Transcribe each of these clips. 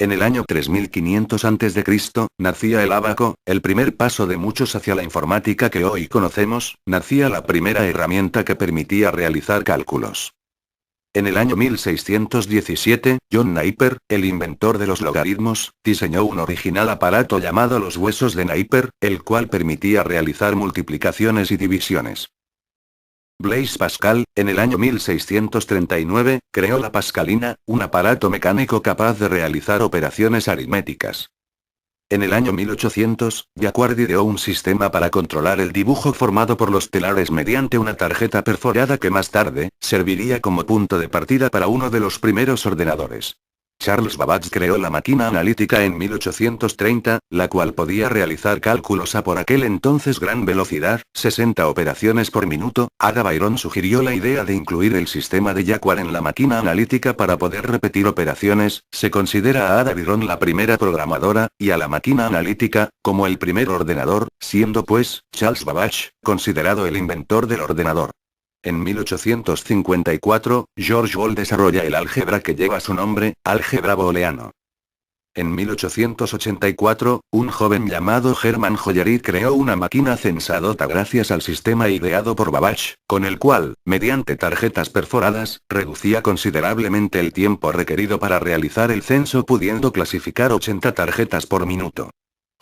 En el año 3500 a.C., nacía el ábaco, el primer paso de muchos hacia la informática que hoy conocemos, nacía la primera herramienta que permitía realizar cálculos. En el año 1617, John Napier, el inventor de los logaritmos, diseñó un original aparato llamado los huesos de Napier, el cual permitía realizar multiplicaciones y divisiones. Blaise Pascal, en el año 1639, creó la pascalina, un aparato mecánico capaz de realizar operaciones aritméticas. En el año 1800, Jacquard ideó un sistema para controlar el dibujo formado por los telares mediante una tarjeta perforada que más tarde, serviría como punto de partida para uno de los primeros ordenadores. Charles Babbage creó la máquina analítica en 1830, la cual podía realizar cálculos a por aquel entonces gran velocidad, 60 operaciones por minuto. Ada Byron sugirió la idea de incluir el sistema de Jacquard en la máquina analítica para poder repetir operaciones. Se considera a Ada Byron la primera programadora, y a la máquina analítica, como el primer ordenador, siendo pues, Charles Babbage, considerado el inventor del ordenador. En 1854, George Boole desarrolla el álgebra que lleva su nombre, álgebra booleano. En 1884, un joven llamado Hermann Hollerith creó una máquina censadota gracias al sistema ideado por Babbage, con el cual, mediante tarjetas perforadas, reducía considerablemente el tiempo requerido para realizar el censo pudiendo clasificar 80 tarjetas por minuto.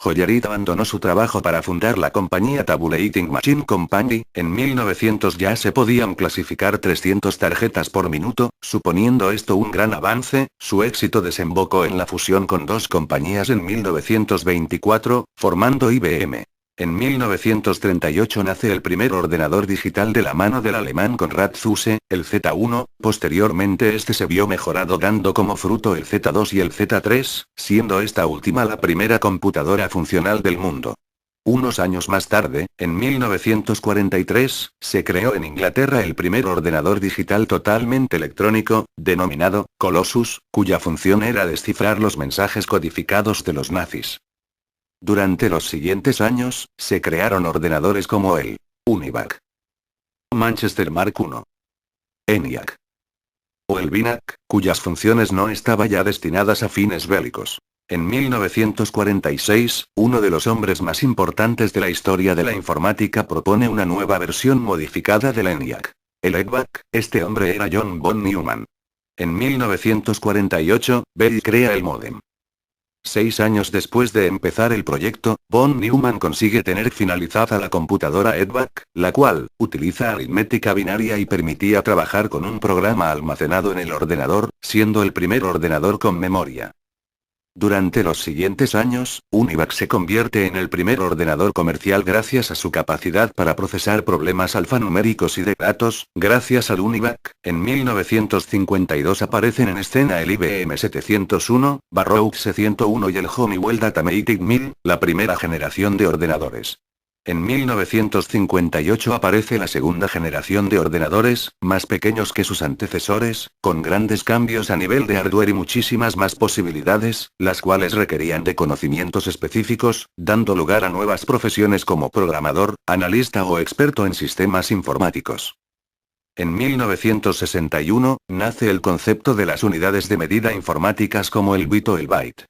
Hollerith abandonó su trabajo para fundar la compañía Tabulating Machine Company. En 1900 ya se podían clasificar 300 tarjetas por minuto, suponiendo esto un gran avance. Su éxito desembocó en la fusión con dos compañías en 1924, formando IBM. En 1938 nace el primer ordenador digital de la mano del alemán Konrad Zuse, el Z1, posteriormente este se vio mejorado dando como fruto el Z2 y el Z3, siendo esta última la primera computadora funcional del mundo. Unos años más tarde, en 1943, se creó en Inglaterra el primer ordenador digital totalmente electrónico, denominado Colossus, cuya función era descifrar los mensajes codificados de los nazis. Durante los siguientes años, se crearon ordenadores como el UNIVAC, Manchester Mark I, ENIAC o el BINAC, cuyas funciones no estaban ya destinadas a fines bélicos. En 1946, uno de los hombres más importantes de la historia de la informática propone una nueva versión modificada del ENIAC, el EDVAC. Este hombre era John von Neumann. En 1948, Bell crea el módem. 6 años después de empezar el proyecto, von Neumann consigue tener finalizada la computadora EDVAC, la cual, utiliza aritmética binaria y permitía trabajar con un programa almacenado en el ordenador, siendo el primer ordenador con memoria. Durante los siguientes años, UNIVAC se convierte en el primer ordenador comercial gracias a su capacidad para procesar problemas alfanuméricos y de datos. Gracias al UNIVAC, en 1952 aparecen en escena el IBM 701, Barrow C101 y el Honeywell Datamatic 1000, la primera generación de ordenadores. En 1958 aparece la segunda generación de ordenadores, más pequeños que sus antecesores, con grandes cambios a nivel de hardware y muchísimas más posibilidades, las cuales requerían de conocimientos específicos, dando lugar a nuevas profesiones como programador, analista o experto en sistemas informáticos. En 1961, nace el concepto de las unidades de medida informáticas como el bit o el byte.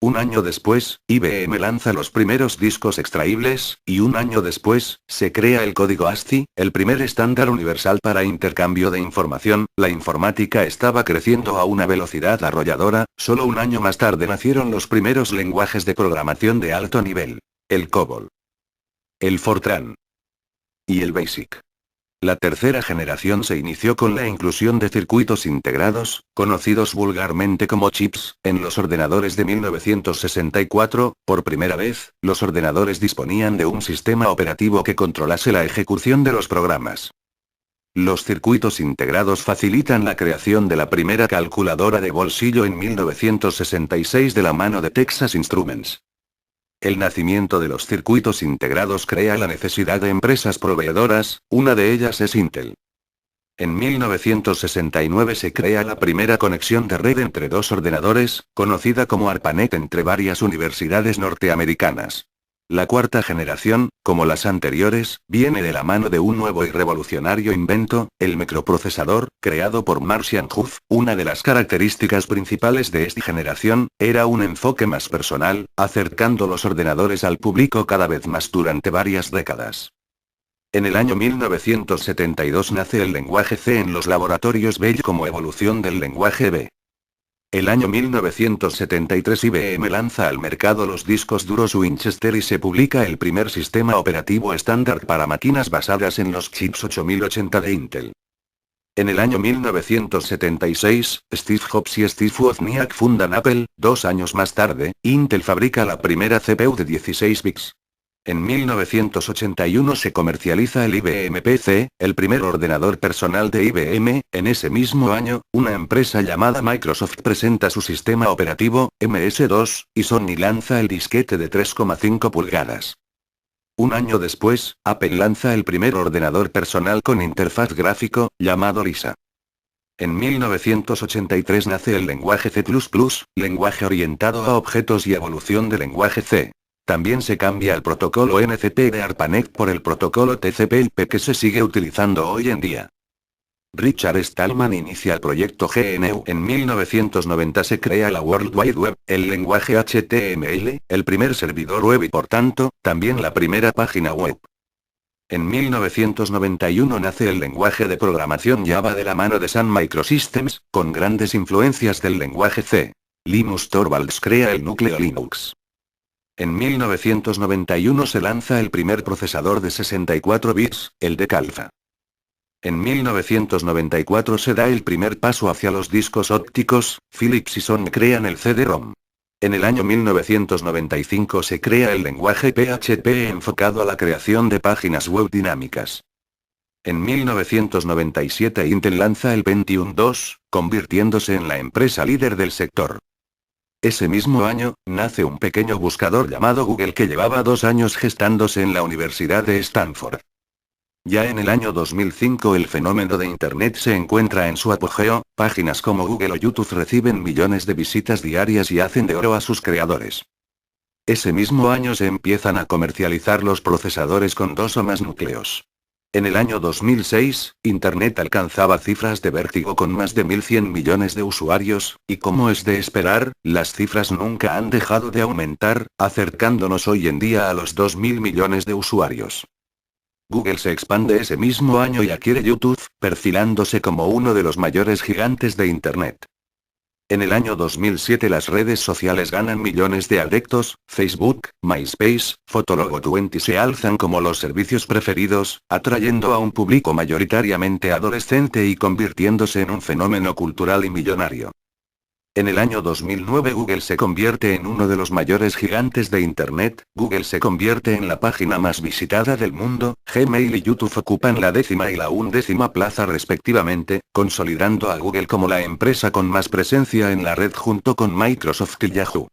Un año después, IBM lanza los primeros discos extraíbles, y un año después, se crea el código ASCII, el primer estándar universal para intercambio de información. La informática estaba creciendo a una velocidad arrolladora. Solo un año más tarde nacieron los primeros lenguajes de programación de alto nivel: el COBOL, el Fortran y el BASIC. La tercera generación se inició con la inclusión de circuitos integrados, conocidos vulgarmente como chips, en los ordenadores de 1964. Por primera vez, los ordenadores disponían de un sistema operativo que controlase la ejecución de los programas. Los circuitos integrados facilitan la creación de la primera calculadora de bolsillo en 1966 de la mano de Texas Instruments. El nacimiento de los circuitos integrados crea la necesidad de empresas proveedoras, una de ellas es Intel. En 1969 se crea la primera conexión de red entre dos ordenadores, conocida como ARPANET entre varias universidades norteamericanas. La cuarta generación, como las anteriores, viene de la mano de un nuevo y revolucionario invento, el microprocesador, creado por Martian Huff. Una de las características principales de esta generación, era un enfoque más personal, acercando los ordenadores al público cada vez más durante varias décadas. En el año 1972 nace el lenguaje C en los laboratorios Bell como evolución del lenguaje B. El año 1973 IBM lanza al mercado los discos duros Winchester y se publica el primer sistema operativo estándar para máquinas basadas en los chips 8080 de Intel. En el año 1976, Steve Jobs y Steve Wozniak fundan Apple. 2 años más tarde, Intel fabrica la primera CPU de 16 bits. En 1981 se comercializa el IBM PC, el primer ordenador personal de IBM. En ese mismo año, una empresa llamada Microsoft presenta su sistema operativo, MS-2, y Sony lanza el disquete de 3,5 pulgadas. Un año después, Apple lanza el primer ordenador personal con interfaz gráfico, llamado Lisa. En 1983 nace el lenguaje C++, lenguaje orientado a objetos y evolución del lenguaje C. También se cambia el protocolo NCP de ARPANET por el protocolo TCP/IP que se sigue utilizando hoy en día. Richard Stallman inicia el proyecto GNU. En 1990 se crea la World Wide Web, el lenguaje HTML, el primer servidor web y por tanto, también la primera página web. En 1991 nace el lenguaje de programación Java de la mano de Sun Microsystems, con grandes influencias del lenguaje C. Linus Torvalds crea el núcleo Linux. En 1991 se lanza el primer procesador de 64 bits, el Decalpha. En 1994 se da el primer paso hacia los discos ópticos. Philips y Sony crean el CD-ROM. En el año 1995 se crea el lenguaje PHP enfocado a la creación de páginas web dinámicas. En 1997 Intel lanza el Pentium II, convirtiéndose en la empresa líder del sector. Ese mismo año, nace un pequeño buscador llamado Google que llevaba 2 años gestándose en la Universidad de Stanford. Ya en el año 2005 el fenómeno de Internet se encuentra en su apogeo. Páginas como Google o YouTube reciben millones de visitas diarias y hacen de oro a sus creadores. Ese mismo año se empiezan a comercializar los procesadores con 2 o más núcleos. En el año 2006, Internet alcanzaba cifras de vértigo con más de 1.100 millones de usuarios, y como es de esperar, las cifras nunca han dejado de aumentar, acercándonos hoy en día a los 2.000 millones de usuarios. Google se expande ese mismo año y adquiere YouTube, perfilándose como uno de los mayores gigantes de Internet. En el año 2007 las redes sociales ganan millones de adeptos. Facebook, MySpace, Fotolog20 se alzan como los servicios preferidos, atrayendo a un público mayoritariamente adolescente y convirtiéndose en un fenómeno cultural y millonario. En el año 2009 Google se convierte en uno de los mayores gigantes de Internet. Google se convierte en la página más visitada del mundo. Gmail y YouTube ocupan la 10ª y la 11ª plaza respectivamente, consolidando a Google como la empresa con más presencia en la red junto con Microsoft y Yahoo.